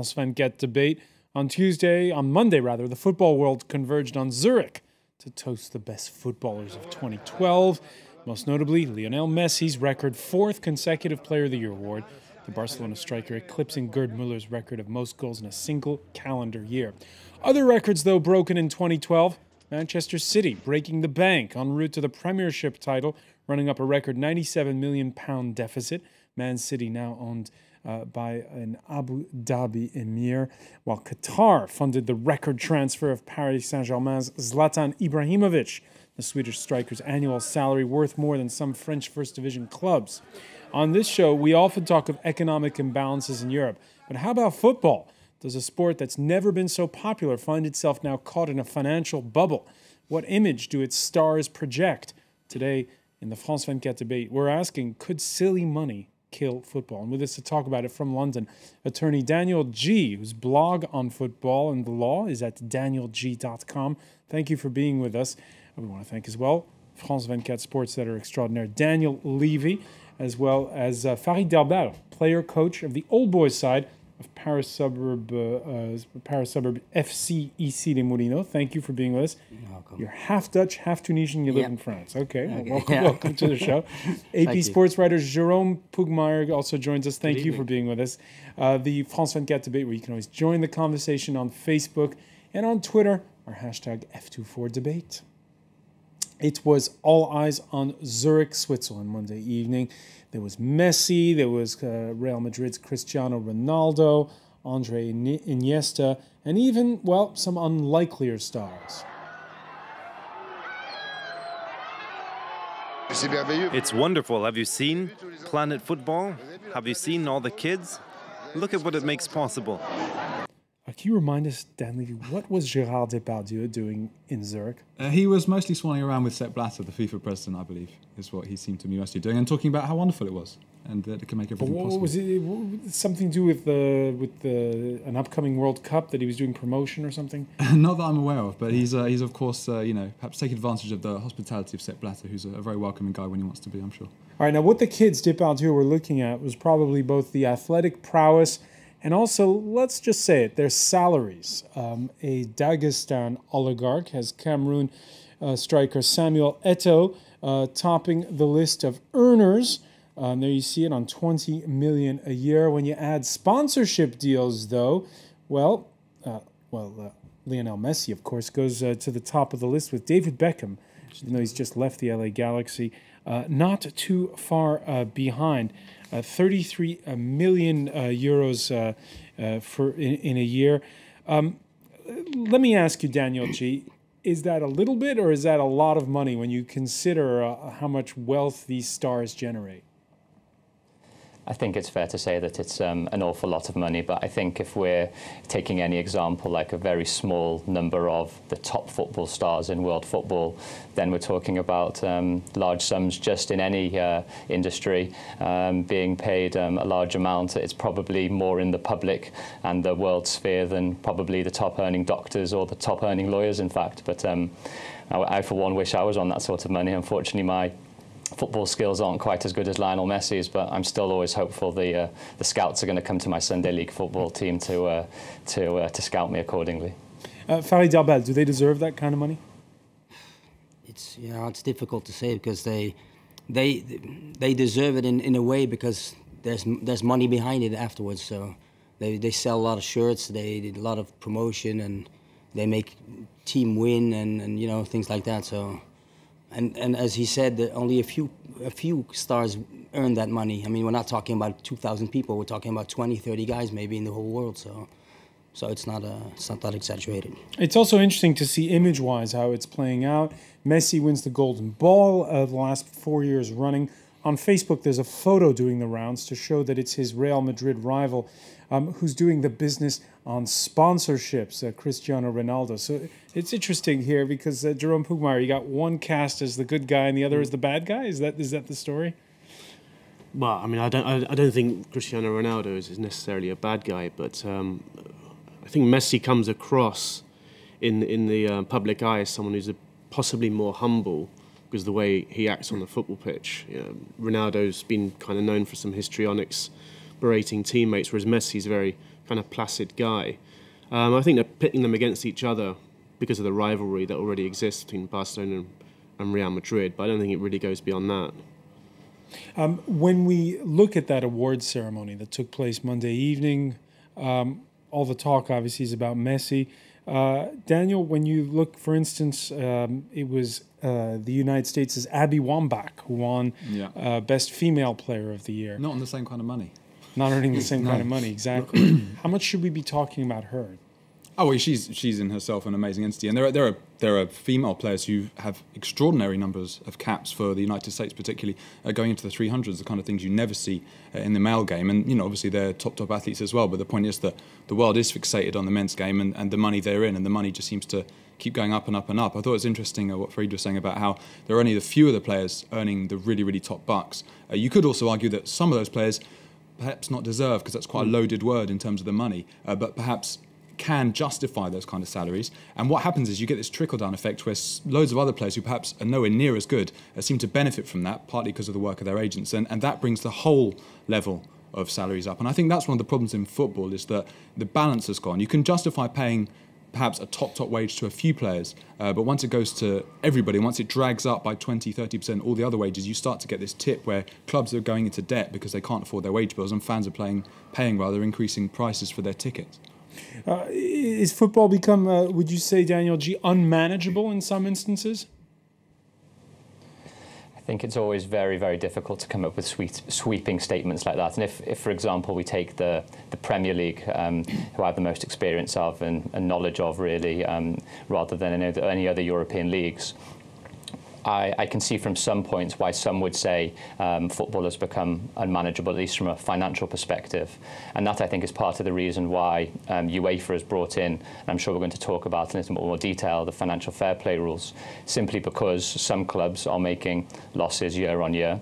France 24 debate. On Monday, the football world converged on Zurich to toast the best footballers of 2012. Most notably, Lionel Messi's record 4th consecutive Player of the Year award, the Barcelona striker eclipsing Gerd Muller's record of most goals in a single calendar year. Other records, though, broken in 2012. Manchester City breaking the bank en route to the Premiership title, running up a record £97 million deficit. Man City now owned by an Abu Dhabi emir, while Qatar funded the record transfer of Paris Saint-Germain's Zlatan Ibrahimovic, the Swedish striker's annual salary worth more than some French First Division clubs. On this show, we often talk of economic imbalances in Europe, but how about football? Does a sport that's never been so popular find itself now caught in a financial bubble? What image do its stars project? Today, in the France 24 debate, we're asking, could silly money kill football? And with us to talk about it from London, attorney Daniel G., whose blog on football and the law is at danielg.com. Thank you for being with us. We want to thank as well France 24 sports editor extraordinaire Daniel Levy, as well as Farid Derbal, player coach of the old boys side of Paris suburb FC Issy les Moulineaux. Thank you for being with us. You're welcome. You're half Dutch, half Tunisian. You live in France. Okay. Well, welcome to the show. AP sports writer Jérôme Pugmeier also joins us. Thank you for being with us. The France 24 debate, where you can always join the conversation on Facebook and on Twitter, our hashtag F24debate. It was all eyes on Zurich, Switzerland Monday evening. There was Messi, there was Real Madrid's Cristiano Ronaldo, Andre Iniesta, and even, well, some unlikelier stars. It's wonderful. Have you seen Planet Football? Have you seen all the kids? Look at what it makes possible. Can you remind us, Dan Levy, what was Gérard Depardieu doing in Zurich? He was mostly swanning around with Sepp Blatter, the FIFA president, I believe, is what he seemed to be mostly doing, and talking about how wonderful it was and that it can make everything possible. Was it something to do with an upcoming World Cup, that he was doing promotion or something? Not that I'm aware of, but he's of course, perhaps taking advantage of the hospitality of Sepp Blatter, who's a very welcoming guy when he wants to be, I'm sure. All right, now what the kids Depardieu were looking at was probably both the athletic prowess and also, let's just say it, their salaries. A Dagestan oligarch has Cameroon striker Samuel Eto'o topping the list of earners. There you see it on $20 million a year. When you add sponsorship deals, though, Lionel Messi, of course, goes to the top of the list with David Beckham, even though he's just left the LA Galaxy, not too far behind. 33 million euros in a year. Let me ask you, Daniel G., is that a little bit or is that a lot of money when you consider how much wealth these stars generate? I think it's fair to say that it's an awful lot of money, but I think if we're taking any example, like a very small number of the top football stars in world football, then we're talking about large sums just in any industry being paid a large amount. It's probably more in the public and the world sphere than probably the top earning doctors or the top earning lawyers, in fact. But I, for one, wish I was on that sort of money. Unfortunately, my football skills aren't quite as good as Lionel Messi's, but I'm still always hopeful the scouts are going to come to my Sunday League football team to scout me accordingly. Farid Derbal, do they deserve that kind of money? It's difficult to say because they deserve it in a way because there's money behind it afterwards. So they sell a lot of shirts, they did a lot of promotion, and they make team win and things like that. So. And as he said, only a few stars earn that money. I mean, we're not talking about 2,000 people. We're talking about 20, 30 guys maybe in the whole world. So it's not that exaggerated. It's also interesting to see image-wise how it's playing out. Messi wins the Golden Ball the last 4 years running. On Facebook, there's a photo doing the rounds to show that it's his Real Madrid rival who's doing the business on sponsorships, Cristiano Ronaldo. So it's interesting here because Jérôme Pugmeier, you got one cast as the good guy and the other as the bad guy. Is that the story? Well, I mean, I don't think Cristiano Ronaldo is necessarily a bad guy, but I think Messi comes across in the public eye as someone who's possibly more humble because of the way he acts on the football pitch. Ronaldo's been kind of known for some histrionics, berating teammates, whereas Messi's very kind of placid guy. I think they're pitting them against each other because of the rivalry that already exists between Barcelona and Real Madrid, but I don't think it really goes beyond that. When we look at that awards ceremony that took place Monday evening, all the talk obviously is about Messi. Daniel, when you look, for instance, it was the United States' Abby Wambach who won Best Female Player of the Year. Not on the same kind of money. Not earning the same kind of money, exactly. How much should we be talking about her? Oh, well, she's in herself an amazing entity, and there are female players who have extraordinary numbers of caps for the United States, particularly going into the 300s, the kind of things you never see in the male game. And obviously they're top athletes as well. But the point is that the world is fixated on the men's game and the money they're in, and the money just seems to keep going up and up and up. I thought it was interesting what Farid was saying about how there are only a few of the players earning the really, really top bucks. You could also argue that some of those players perhaps not deserve, because that's quite a loaded word in terms of the money, but perhaps can justify those kind of salaries. And what happens is you get this trickle-down effect where loads of other players who perhaps are nowhere near as good seem to benefit from that, partly because of the work of their agents, and that brings the whole level of salaries up. And I think that's one of the problems in football, is that the balance has gone. You can justify paying perhaps a top wage to a few players, but once it goes to everybody, once it drags up by 20-30% all the other wages, you start to get this tip where clubs are going into debt because they can't afford their wage bills, and fans are paying increasing prices for their tickets. Is football become, would you say, Daniel G., unmanageable in some instances? I think it's always very, very difficult to come up with sweeping statements like that. And if for example, we take the Premier League, who I have the most experience of and knowledge of, really, rather than any other European leagues, I can see from some points why some would say football has become unmanageable, at least from a financial perspective. And that, I think, is part of the reason why UEFA has brought in, and I'm sure we're going to talk about in a little more detail, the financial fair play rules, simply because some clubs are making losses year on year.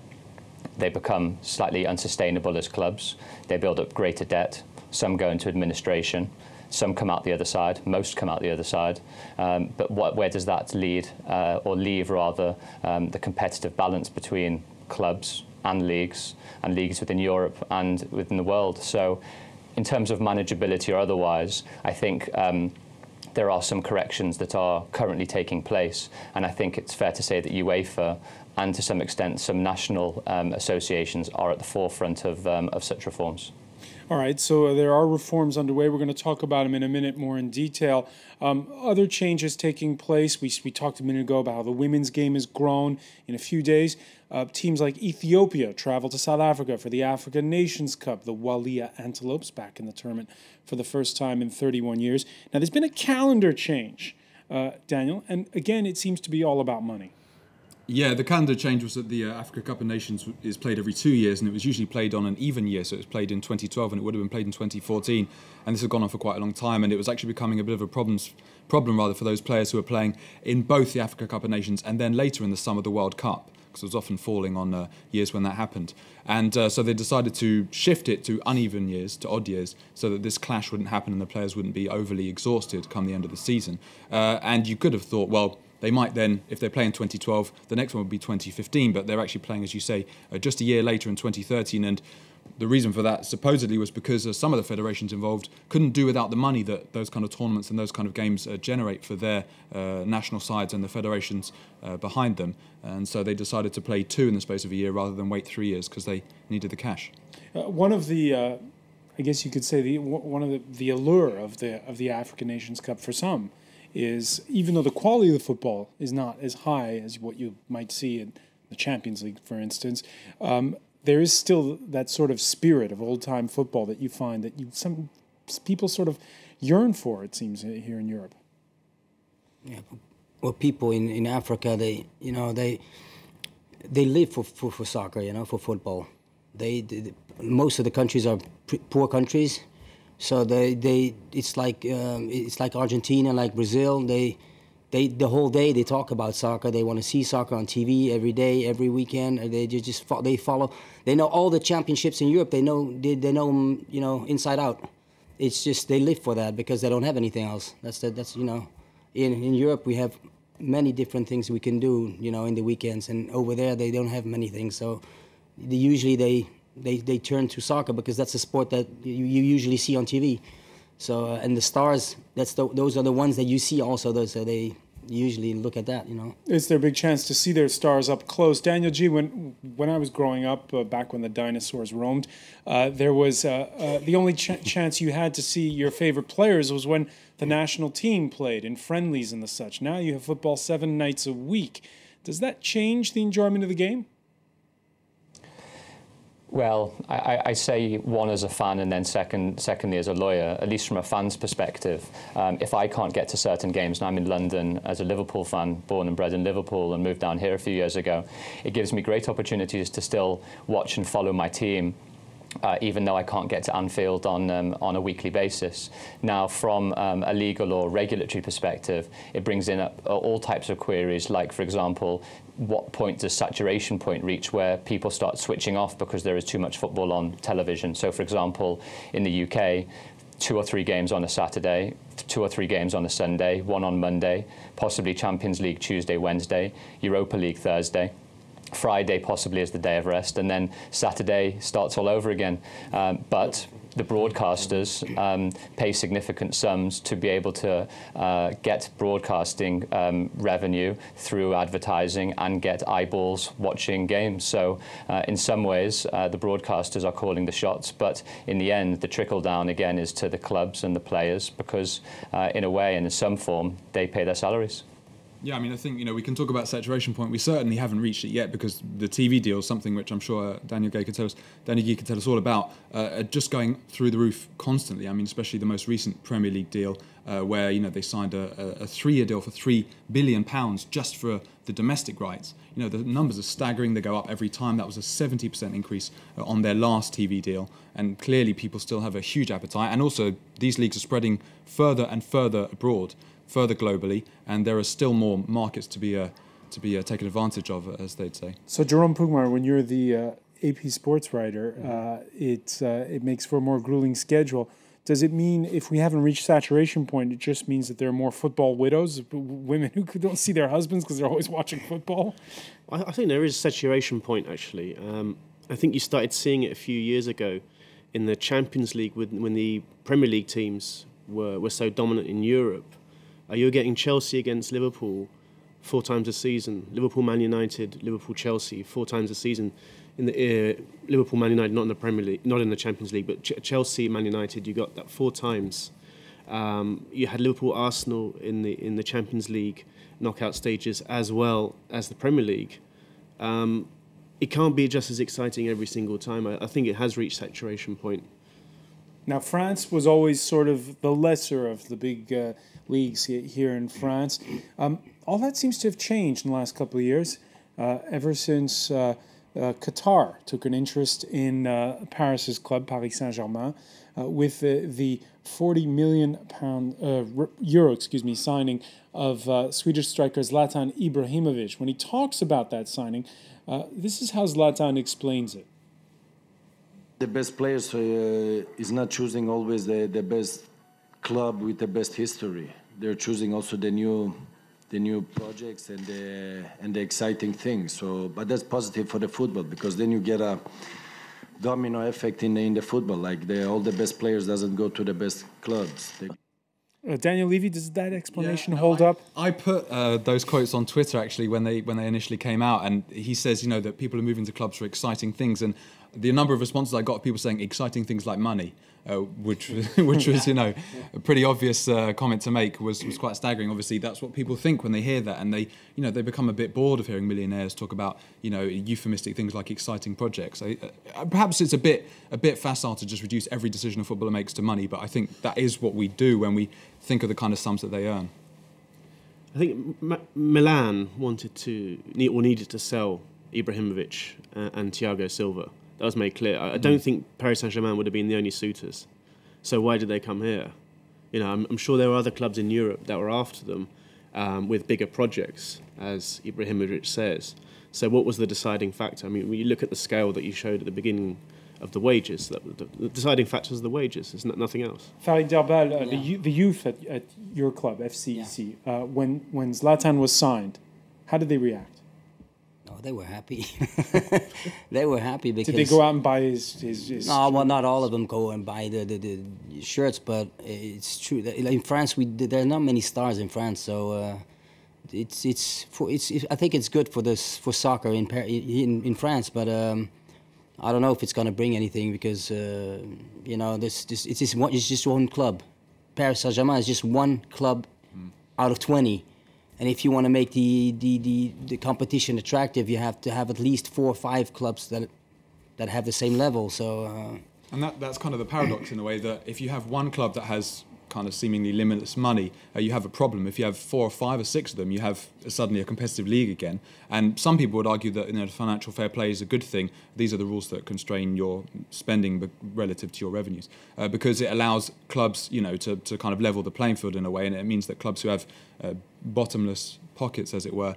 They become slightly unsustainable as clubs. They build up greater debt. Some go into administration. Some come out the other side. Most come out the other side. But where does that lead, or leave rather, the competitive balance between clubs and leagues within Europe and within the world? So in terms of manageability or otherwise, I think there are some corrections that are currently taking place. And I think it's fair to say that UEFA and to some extent some national associations are at the forefront of such reforms. All right, so there are reforms underway. We're going to talk about them in a minute more in detail. Other changes taking place. We talked a minute ago about how the women's game has grown in a few days. Teams like Ethiopia travel to South Africa for the African Nations Cup. The Walia Antelopes back in the tournament for the first time in 31 years. Now, there's been a calendar change, Daniel, and again, it seems to be all about money. Yeah, the calendar change was that the Africa Cup of Nations is played every 2 years, and it was usually played on an even year, so it was played in 2012 and it would have been played in 2014, and this had gone on for quite a long time, and it was actually becoming a bit of a problem for those players who were playing in both the Africa Cup of Nations and then later in the summer the World Cup, because it was often falling on years when that happened. And so they decided to shift it to uneven years, to odd years, so that this clash wouldn't happen and the players wouldn't be overly exhausted come the end of the season. And you could have thought, well, they might then, if they play in 2012, the next one would be 2015, but they're actually playing, as you say, just a year later in 2013. And the reason for that supposedly was because some of the federations involved couldn't do without the money that those kind of tournaments and those kind of games generate for their national sides and the federations behind them. And so they decided to play two in the space of a year rather than wait 3 years because they needed the cash. One of the, I guess you could say, one of the allure of the African Nations Cup for some is, even though the quality of the football is not as high as what you might see in the Champions League, for instance, there is still that sort of spirit of old-time football that you find that some people sort of yearn for, it seems, here in Europe. Yeah, well, people in Africa, they live for soccer, for football. Most of the countries are poor countries. So it's like Argentina, like Brazil. They the whole day they talk about soccer. They want to see soccer on TV every day, every weekend. They follow. They know all the championships in Europe. They know them, inside out. It's just they live for that because they don't have anything else. In Europe we have many different things we can do, in the weekends, and over there they don't have many things. So usually they turn to soccer because that's a sport that you usually see on TV. So and the stars, those are the ones that you see also. So they usually look at that, you know. It's their big chance to see their stars up close. Daniel G, when I was growing up, back when the dinosaurs roamed, there was the only chance you had to see your favorite players was when the national team played in friendlies and the such. Now you have football 7 nights a week. Does that change the enjoyment of the game? Well, I say one as a fan and then secondly as a lawyer, at least from a fan's perspective. If I can't get to certain games, and I'm in London as a Liverpool fan, born and bred in Liverpool and moved down here a few years ago, it gives me great opportunities to still watch and follow my team, even though I can't get to Anfield on a weekly basis. Now, from a legal or regulatory perspective, it brings in all types of queries, like, for example, what point does saturation point reach where people start switching off because there is too much football on television? So, for example, in the UK, 2 or 3 games on a Saturday, 2 or 3 games on a Sunday, 1 on Monday, possibly Champions League Tuesday, Wednesday, Europa League Thursday. Friday possibly is the day of rest, and then Saturday starts all over again. But the broadcasters pay significant sums to be able to get broadcasting revenue through advertising and get eyeballs watching games. So in some ways, the broadcasters are calling the shots, but in the end, the trickle down again is to the clubs and the players because in a way and in some form, they pay their salaries. Yeah, I mean, I think, you know, we can talk about saturation point. We certainly haven't reached it yet because the TV deal, something which I'm sure Daniel Gee could tell us all about, are just going through the roof constantly. I mean, especially the most recent Premier League deal where, you know, they signed a 3-year deal for £3 billion just for the domestic rights. You know, the numbers are staggering. They go up every time. That was a 70% increase on their last TV deal. And clearly people still have a huge appetite. And also these leagues are spreading further and further abroad, further globally, and there are still more markets to be taken advantage of, as they'd say. So, Jerome Pugmar, when you're the AP sports writer, it makes for a more grueling schedule. Does it mean if we haven't reached saturation point, it just means that there are more football widows, women who don't see their husbands because they're always watching football? I think there is a saturation point, actually. I think you started seeing it a few years ago in the Champions League when the Premier League teams were so dominant in Europe. You're getting Chelsea against Liverpool 4 times a season, Liverpool, Man United, Liverpool, Chelsea 4 times a season. In the Liverpool, Man United, not in the Premier League, not in the Champions League, but Chelsea, Man United, you got that 4 times. You had Liverpool, Arsenal in the Champions League knockout stages as well as the Premier League. It can't be just as exciting every single time. I think it has reached saturation point. Now, France was always sort of the lesser of the big leagues here in France. All that seems to have changed in the last couple of years, ever since Qatar took an interest in Paris's club, Paris Saint-Germain, with the €40 million signing of Swedish striker Zlatan Ibrahimovic. When he talks about that signing, this is how Zlatan explains it. The best players is not choosing always the best club with the best history. They're choosing also the new projects and the exciting things. So, but that's positive for the football because then you get a domino effect in the football. Like all the best players doesn't go to the best clubs. Daniel Levy, does that explanation hold up? I put those quotes on Twitter actually when they initially came out, and he says, you know, that people are moving to clubs for exciting things, and the number of responses I got of people saying exciting things like money, which was, you know, a pretty obvious comment to make, was quite staggering. Obviously, that's what people think when they hear that, and they become a bit bored of hearing millionaires talk about, you know, euphemistic things like exciting projects. Perhaps it's a bit facile to just reduce every decision a footballer makes to money, but I think that is what we do when we think of the kind of sums that they earn. I think Milan needed to sell Ibrahimovic and Thiago Silva. That was made clear. I don't think Paris Saint-Germain would have been the only suitors. So why did they come here? You know, I'm sure there were other clubs in Europe that were after them with bigger projects, as Ibrahimovic says. So what was the deciding factor? I mean, when you look at the scale that you showed at the beginning of the wages, the deciding factor is the wages. It's nothing else. Farid Darbal, the youth at your club, FCEC, when Zlatan was signed, how did they react? Oh, they were happy. They were happy because... Did they go out and buy his No, well, not all of them go and buy the shirts, but it's true that in France there are not many stars in France, so I think it's good for soccer in France, but I don't know if it's going to bring anything because you know it's just one club. Paris Saint-Germain is just one club out of 20. And if you want to make the competition attractive, you have to have at least 4 or 5 clubs that have the same level. So, and that's kind of the paradox in a way, that if you have one club that has kind of seemingly limitless money, you have a problem. If you have 4 or 5 or 6 of them, you have suddenly a competitive league again. And some people would argue that, you know, financial fair play is a good thing. These are the rules that constrain your spending relative to your revenues, because it allows clubs, you know, to kind of level the playing field in a way, and it means that clubs who have bottomless pockets, as it were,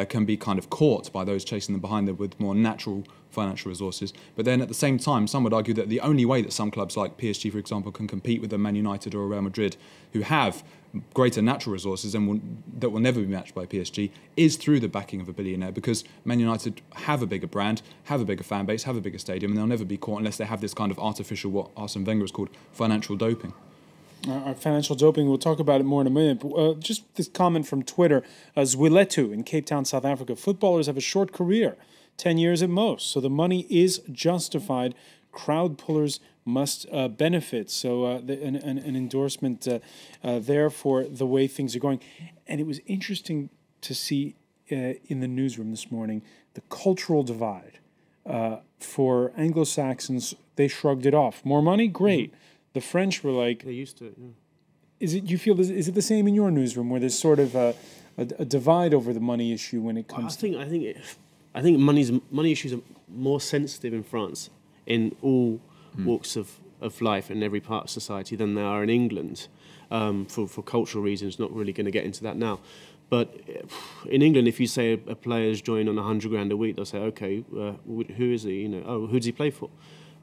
can be kind of caught by those chasing them behind them with more natural financial resources. But then at the same time, some would argue that the only way that some clubs like PSG, for example, can compete with a Man United or a Real Madrid, who have greater natural resources and that will never be matched by PSG, is through the backing of a billionaire, because Man United have a bigger brand, have a bigger fan base, have a bigger stadium, and they'll never be caught unless they have this kind of artificial, what Arsene Wenger has called financial doping. Financial doping, we'll talk about it more in a minute. But, just this comment from Twitter, Zwiletu in Cape Town, South Africa. Footballers have a short career, 10 years at most, so the money is justified. Crowd pullers must benefit. So an endorsement there for the way things are going. And it was interesting to see in the newsroom this morning the cultural divide. For Anglo-Saxons, they shrugged it off. More money? Great. The French were like... They used to, yeah. Is it the same in your newsroom, where there's sort of a divide over the money issue when it comes I think money issues are more sensitive in France in all walks of life in every part of society than they are in England, for cultural reasons. Not really going to get into that now. But in England, if you say a player's joined on 100 grand a week, they'll say, okay, who is he? You know, oh, who does he play for?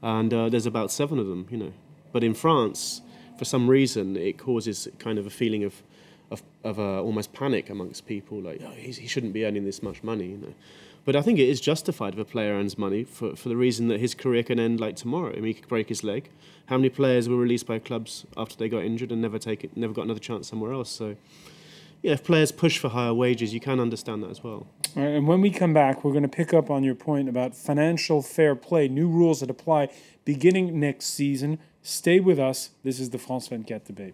And there's about 7 of them, you know. But in France, for some reason, it causes kind of a feeling of almost panic amongst people, like, oh, he shouldn't be earning this much money, you know. But I think it is justified if a player earns money for the reason that his career can end like tomorrow. I mean, he could break his leg. How many players were released by clubs after they got injured and never got another chance somewhere else? So, yeah, if players push for higher wages, you can understand that as well. All right, and when we come back, we're going to pick up on your point about financial fair play, new rules that apply beginning next season. Stay with us. This is the France 24 debate.